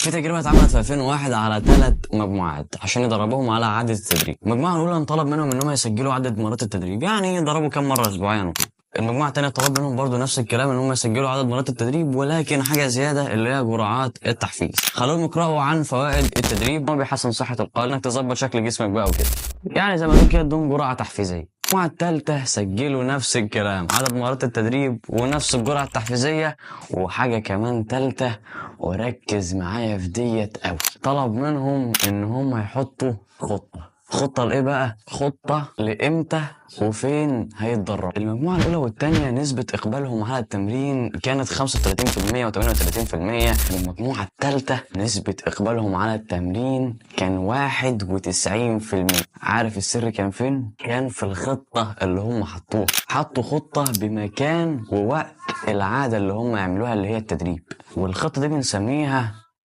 في تجربة اتعملت في 2001 على 3 مجموعات عشان يدربوهم على عدد التدريب. المجموعة الأولى انطلب منهم إنهم يسجلوا عدد مرات التدريب، يعني يضربوا كم مرة أسبوعيا وكده. المجموعة التانية طلب منهم برضو نفس الكلام إنهم يسجلوا عدد مرات التدريب، ولكن حاجة زيادة اللي هي جرعات التحفيز. خلوهم يقرأوا عن فوائد التدريب، هو بيحسن صحة القلب، إنك تظبط شكل جسمك بقى وكده، يعني زي ما تقول كده ادوهم جرعة تحفيزية. المجموعة التالتة سجلوا نفس الكلام، عدد مرات التدريب ونفس الجرعة التحفيزية وحاجة كمان تالتة، وركز معايا في ديت أوي. طلب منهم إن هم يحطوا خطة لإيه بقى؟ خطة لإمتى وفين هيتدرب. المجموعة الأولى والتانية نسبة إقبالهم على التمرين كانت 35% و38%. المجموعة التالتة نسبة إقبالهم على التمرين كان 91%. عارف السر كان فين؟ كان في الخطة اللي هم حطوا خطة بمكان ووقت العادة اللي هم يعملوها اللي هي التدريب، والخطة دي بنسميها